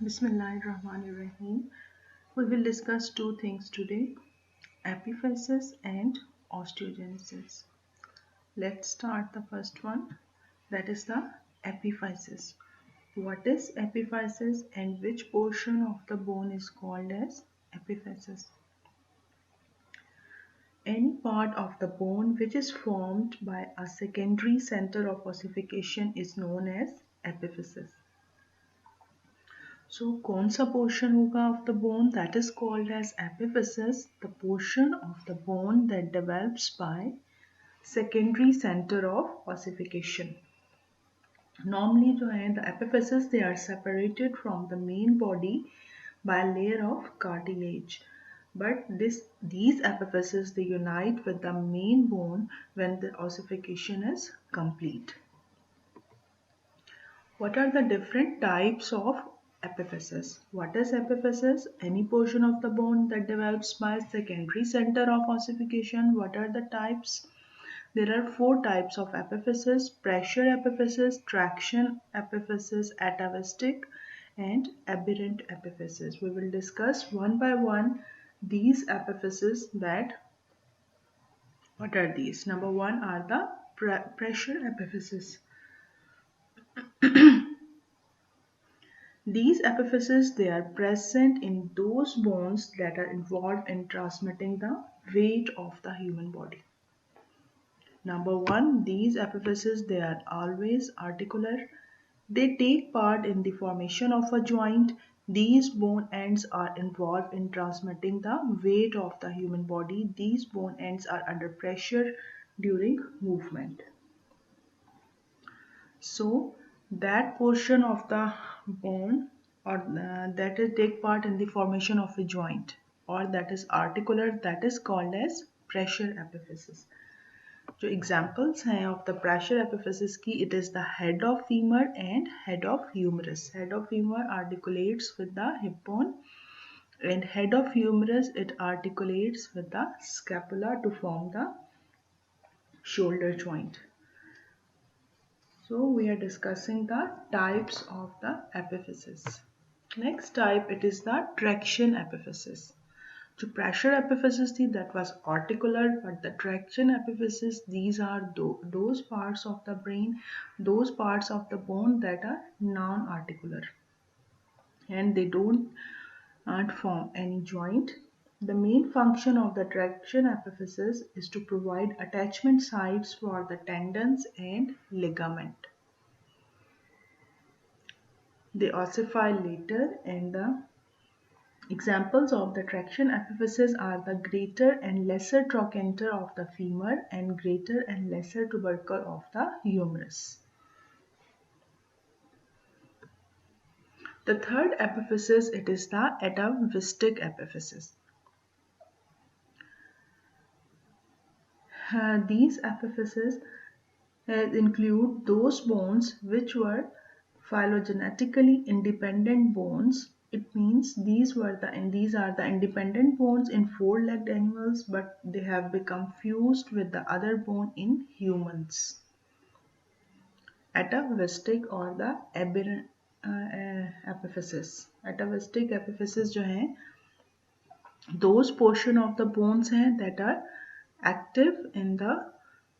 Bismillahirrahmanirrahim. We will discuss two things today, epiphysis and osteogenesis. Let's start the first one, that is the epiphysis. What is epiphysis and which portion of the bone is called as epiphysis? Any part of the bone which is formed by a secondary center of ossification is known as epiphysis. So कौन सा portion होगा of the bone that is called as epiphysis? The portion of the bone that develops by secondary center of ossification. Normally जो है the epiphysis they are separated from the main body by a layer of cartilage. But these epiphyses they unite with the main bone when the ossification is complete. What are the different types of epiphysis? What is epiphysis? Any portion of the bone that develops by secondary center of ossification. What are the types? There are four types of epiphysis: pressure epiphysis, traction epiphysis, atavistic, and aberrant epiphysis. We will discuss one by one these epiphyses. What are these? Number one are the pressure epiphysis. These epiphyses they are present in those bones that are involved in transmitting the weight of the human body. Number one, these epiphyses they are always articular. They take part in the formation of a joint. These bone ends are involved in transmitting the weight of the human body. These bone ends are under pressure during movement. So that portion of the bone or that is take part in the formation of a joint or that is articular, that is called as pressure epiphysis. जो examples हैं of the pressure epiphysis की, it is the head of femur and head of humerus. Head of femur articulates with the hip bone and head of humerus it articulates with the scapula to form the shoulder joint. So we are discussing the types of the epiphysis. Next type it is the traction epiphysis. So pressure epiphysis थी that was articular, but the traction epiphysis these are those parts of the brain, those parts of the bone that are non-articular and they don't form any joint. The main function of the traction epiphysis is to provide attachment sites for the tendons and ligament. They ossify later, and the examples of the traction epiphysis are the greater and lesser trochanter of the femur and greater and lesser tubercle of the humerus. The third epiphysis it is the atavistic epiphysis. These epiphyses include those bones which were phylogenetically independent bones. It means these are the independent bones in four-legged animals, but they have become fused with the other bone in humans. Atavistic or the aberrant epiphysis. Atavistic epiphysis जो है, those portion of the bones हैं that are active in the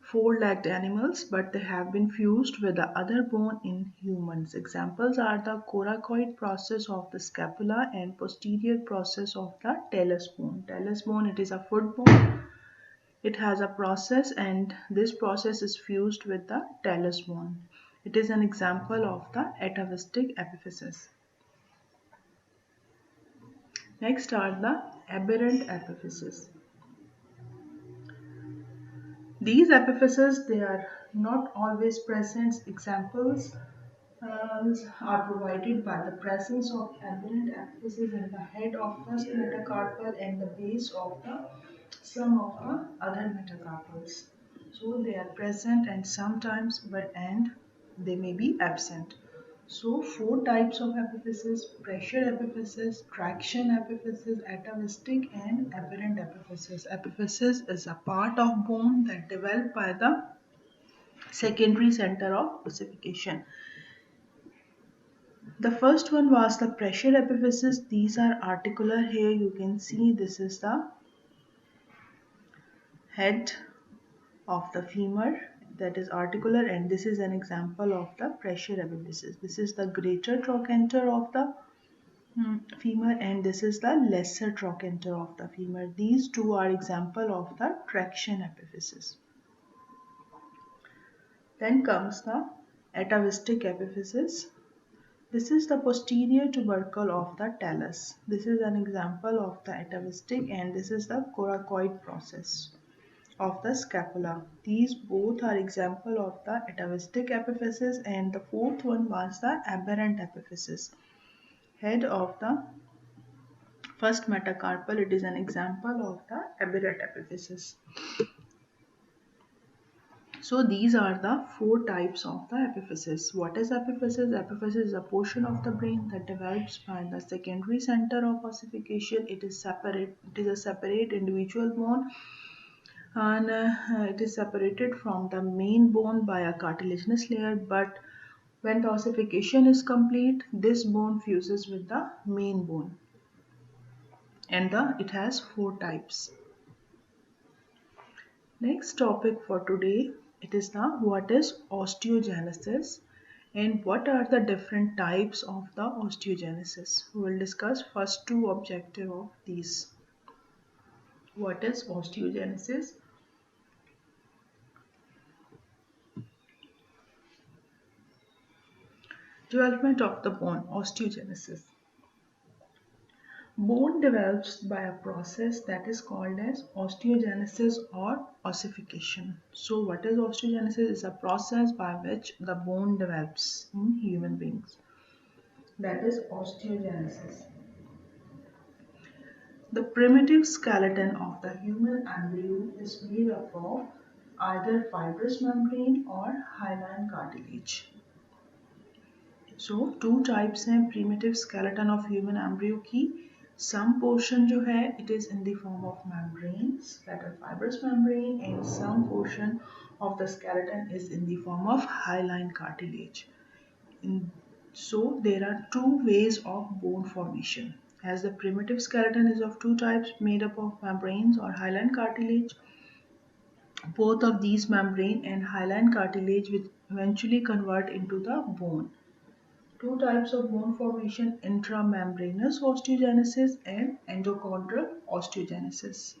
four-legged animals, but they have been fused with the other bone in humans. Examples are the coracoid process of the scapula and posterior process of the talus bone. Talus bone, it is a foot bone. It has a process and this process is fused with the talus bone. It is an example of the atavistic epiphysis. Next are the aberrant epiphysis. These epiphyses they are not always present. Examples are provided by the presence of aberrant epiphyses in the head of first metacarpal and the base of some of the other metacarpals. So they are present and sometimes and they may be absent. So four types of epiphysis: pressure epiphysis, traction epiphysis, atavistic and aberrant epiphysis. Epiphysis is a part of bone that developed by the secondary center of ossification. The first one was the pressure epiphysis. These are articular. Here you can see this is the head of the femur that is articular, and this is an example of the pressure epiphysis. This is the greater trochanter of the femur, and this is the lesser trochanter of the femur. These two are example of the traction epiphysis. Then comes the atavistic epiphysis. This is the posterior tubercle of the talus. This is an example of the atavistic, and this is the coracoid process of the scapula. These both are example of the atavistic epiphysis, and the fourth one was the aberrant epiphysis. Head of the first metacarpal, it is an example of the aberrant epiphysis. So these are the four types of the epiphysis. What is epiphysis? Epiphysis is a portion of the brain that develops by the secondary center of ossification. It is separate. It is a separate individual bone, and it is separated from the main bone by a cartilaginous layer. But when the ossification is complete, this bone fuses with the main bone, and it has four types. Next topic for today, it is the what is osteogenesis and what are the different types of the osteogenesis. We will discuss first two objectives of these. What is osteogenesis? Development of the bone, osteogenesis. Bone develops by a process that is called as osteogenesis or ossification. So what is osteogenesis? Is a process by which the bone develops in human beings. That is osteogenesis. The primitive skeleton of the human embryo is made up of either fibrous membrane or hyaline cartilage. So two types हैं primitive skeleton of human embryo की. Some portion जो है it is in the form of membranes, that are fibrous membrane, and some portion of the skeleton is in the form of hyaline cartilage. So there are two ways of bone formation. As the primitive skeleton is of two types made up of membranes or hyaline cartilage, both of these membrane and hyaline cartilage will eventually convert into the bone. Two types of bone formation: intramembranous osteogenesis and endochondral osteogenesis.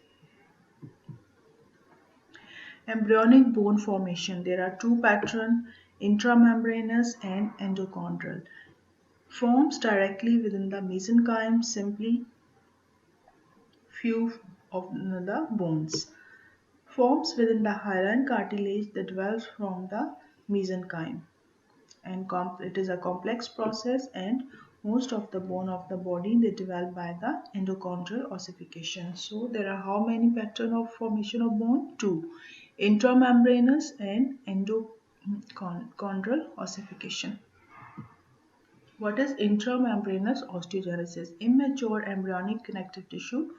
Embryonic bone formation. There are two patterns: intramembranous and endochondral. Forms directly within the mesenchyme, simply few of the bones. Forms within the hyaline cartilage that develops from the mesenchyme. And it is a complex process, and most of the bone of the body they develop by the endochondral ossification. So there are how many patterns of formation of bone? Two: intramembranous and endochondral ossification. What is intramembranous osteogenesis? Immature embryonic connective tissue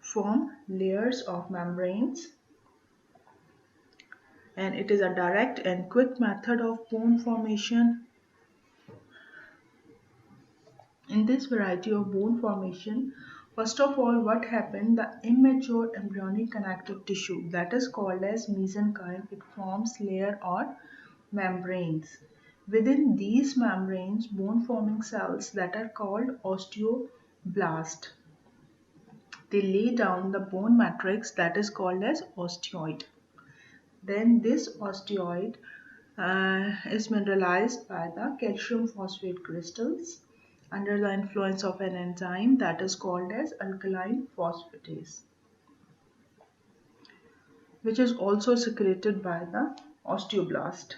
form layers of membranes, and it is a direct and quick method of bone formation. In this variety of bone formation, first of all, what happened? The immature embryonic connective tissue, that is called as mesenchyme, it forms layer or membranes. Within these membranes, bone forming cells that are called osteoblast. They lay down the bone matrix that is called as osteoid. Then this osteoid is mineralized by the calcium phosphate crystals under the influence of an enzyme that is called as alkaline phosphatase, which is also secreted by the osteoblast.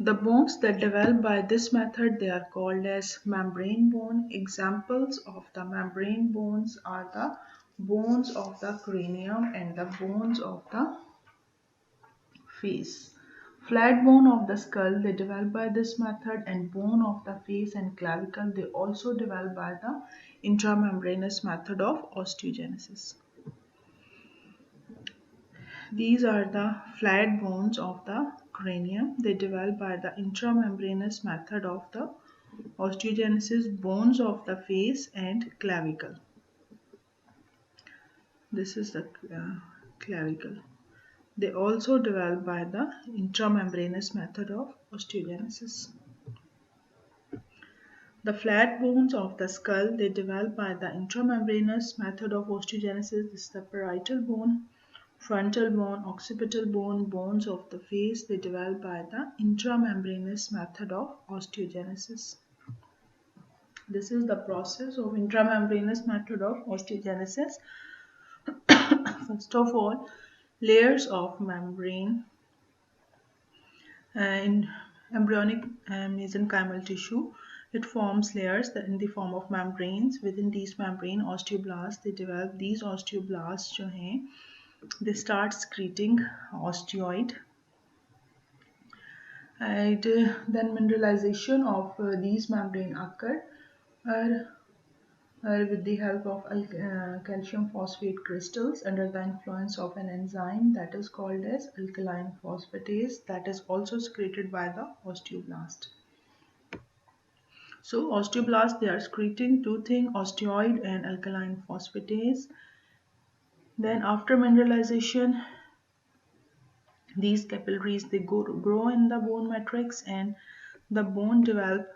The bones that develop by this method, they are called as membrane bone. Examples of the membrane bones are the bones of the cranium and the bones of the face. Flat bone of the skull, they develop by this method, and bone of the face and clavicle, they also develop by the intramembranous method of osteogenesis. These are the flat bones of the cranium. They develop by the intramembranous method of the osteogenesis, bones of the face and clavicle. This is the clavicle. They also develop by the intramembranous method of osteogenesis. The flat bones of the skull, they develop by the intramembranous method of osteogenesis. This is the parietal bone, frontal bone, occipital bone, bones of the face, they develop by the intramembranous method of osteogenesis. This is the process of intramembranous method of osteogenesis. First of all, layers of membrane in embryonic mesenchymal tissue. It forms layers in the form of membranes. Within these membrane, osteoblasts, they develop. These osteoblasts जो हैं, they start secreting osteoid. And then mineralization of these membrane occur with the help of calcium phosphate crystals under the influence of an enzyme that is called as alkaline phosphatase, that is also secreted by the osteoblast. So osteoblasts, they are secreting two things, osteoid and alkaline phosphatase. Then after mineralization, these capillaries, they grow in the bone matrix and the bone develop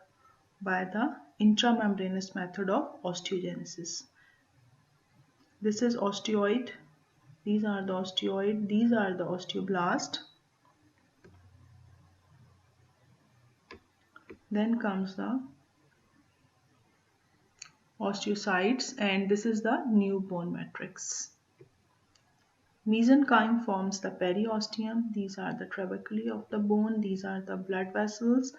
by the intramembranous method of osteogenesis. This is osteoid. These are the osteoid. These are the osteoblast. Then comes the osteocytes, and this is the new bone matrix. Mesenchyme forms the periosteum. These are the trabeculae of the bone. These are the blood vessels.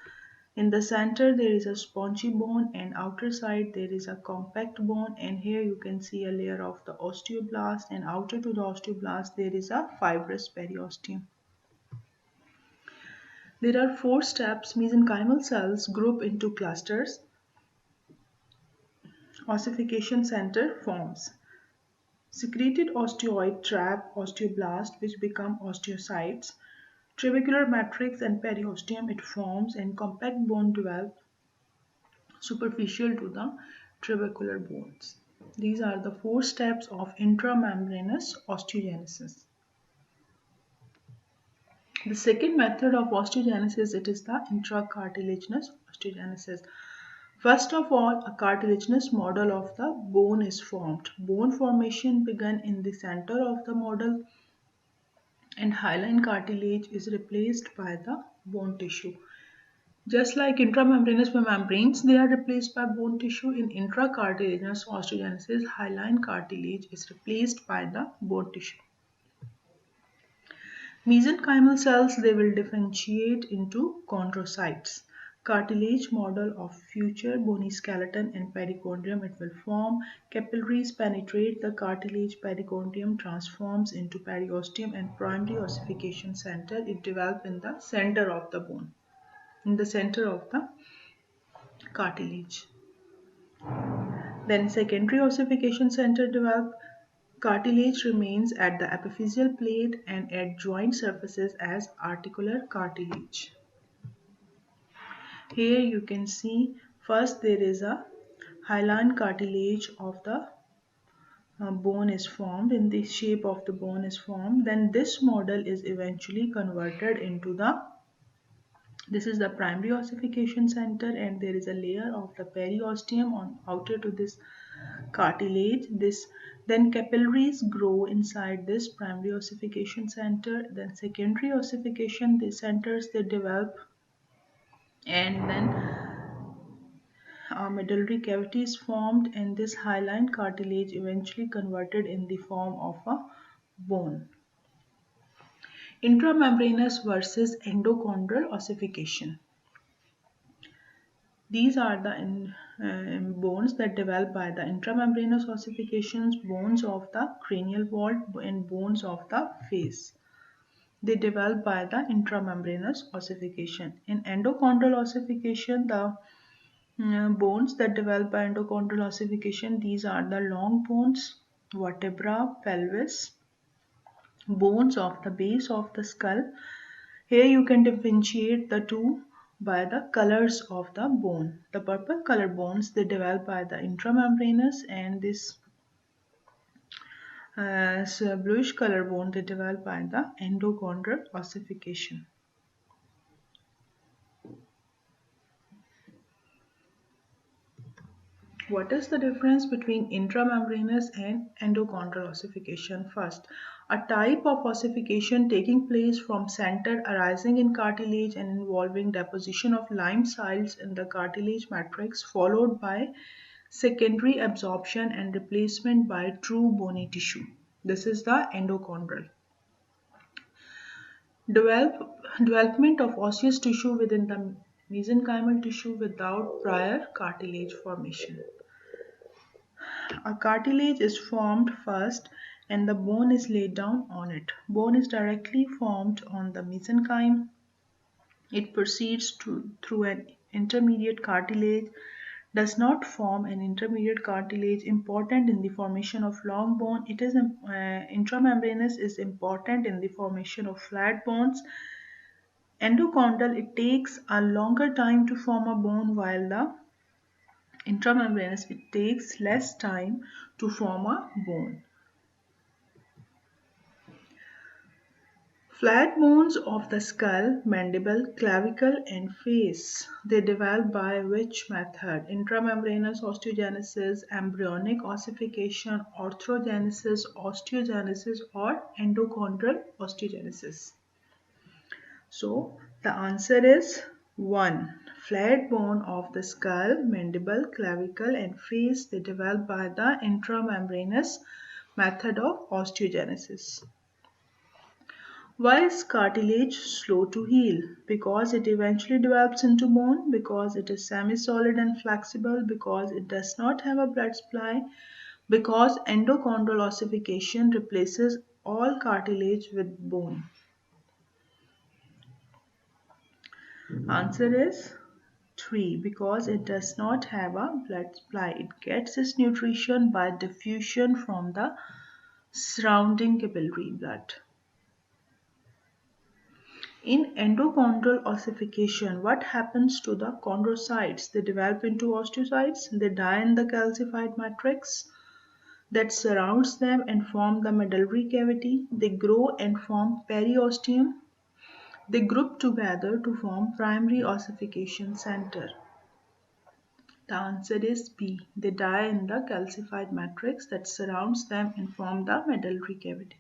In the center there is a spongy bone, and outer side there is a compact bone, and here you can see a layer of the osteoblast, and outer to the osteoblast there is a fibrous periosteum. There are 4 steps. Mesenchymal cells group into clusters. Ossification center forms. Secreted osteoid trap osteoblast which become osteocytes. Trabecular matrix and periosteum it forms, and compact bone develop superficial to the trabecular bones. These are the 4 steps of intramembranous osteogenesis. The second method of osteogenesis, it is the intracartilaginous osteogenesis. First of all, a cartilaginous model of the bone is formed. Bone formation began in the center of the model, and hyaline cartilage is replaced by the bone tissue. Just like intramembranous membranes, they are replaced by bone tissue. In intracartilaginous osteogenesis, hyaline cartilage is replaced by the bone tissue. Mesenchymal cells, they will differentiate into chondrocytes. Cartilage model of future bony skeleton and perichondrium it will form. Capillaries penetrate the cartilage, perichondrium transforms into periosteum, and primary ossification center it develops in the center of the bone, in the center of the cartilage. Then secondary ossification center develop. Cartilage remains at the epiphyseal plate and at joint surfaces as articular cartilage. Here you can see first there is a hyaline cartilage of the bone is formed, in the shape of the bone is formed. Then this model is eventually converted into the, this is the primary ossification center, and there is a layer of the periosteum on outer to this cartilage. Then capillaries grow inside this primary ossification center. Then secondary ossification, the centers they develop, and then a medullary cavity is formed, and this hyaline cartilage eventually converted in the form of a bone. Intramembranous versus endochondral ossification. These are the bones that develop by the intramembranous ossifications, bones of the cranial vault and bones of the face. They develop by the intramembranous ossification. In endochondral ossification, the bones that develop by endochondral ossification, these are the long bones, vertebra, pelvis, bones of the base of the skull, Here you can differentiate the two by the colors of the bone. The purple color bones, they develop by the intramembranous, and this bluish color bone, they develop by the endochondral ossification. What is the difference between intramembranous and endochondral ossification? First, a type of ossification taking place from center, arising in cartilage and involving deposition of lime cells in the cartilage matrix, followed by secondary absorption and replacement by true bony tissue. This is the endochondral. Development of osseous tissue within the mesenchymal tissue without prior cartilage formation. A cartilage is formed first and the bone is laid down on it. Bone is directly formed on the mesenchyme. It proceeds through an intermediate cartilage, does not form an intermediate cartilage important in the formation of long bone. It is intramembranous is important in the formation of flat bones. Endochondral, it takes a longer time to form a bone, while the intramembranous, it takes less time to form a bone. Flat bones of the skull, mandible, clavicle and face, they develop by which method? Intramembranous osteogenesis, embryonic ossification, orthogenesis, osteogenesis or endochondral osteogenesis. So the answer is 1. Flat bone of the skull, mandible, clavicle and face, they develop by the intramembranous method of osteogenesis. Why is cartilage slow to heal? Because it eventually develops into bone, because it is semi-solid and flexible, because it does not have a blood supply, because endochondral ossification replaces all cartilage with bone. Answer is 3. Because it does not have a blood supply. It gets its nutrition by diffusion from the surrounding capillary blood. In endochondral ossification, what happens to the chondrocytes? They develop into osteocytes. They die in the calcified matrix that surrounds them and form the medullary cavity. They grow and form periosteum. They group together to form primary ossification center. The answer is B. They die in the calcified matrix that surrounds them and form the medullary cavity.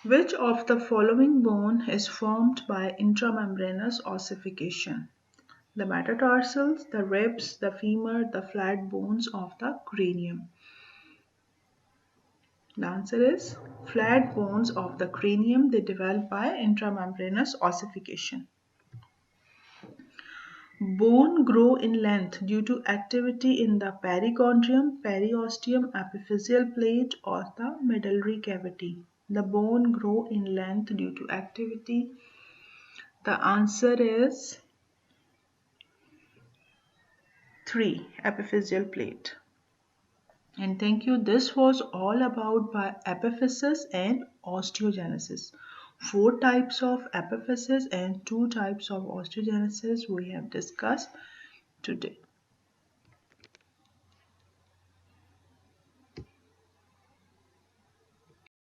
Which of the following bone is formed by intramembranous ossification? The metatarsals, the ribs, the femur, the flat bones of the cranium. The answer is flat bones of the cranium. They develop by intramembranous ossification. Bone grow in length due to activity in the perichondrium, periosteum, epiphyseal plate or the medullary cavity. The bone grow in length due to activity. The answer is 3. Epiphyseal plate. And thank you. This was all about by epiphysis and osteogenesis. 4 types of epiphysis and 2 types of osteogenesis we have discussed today.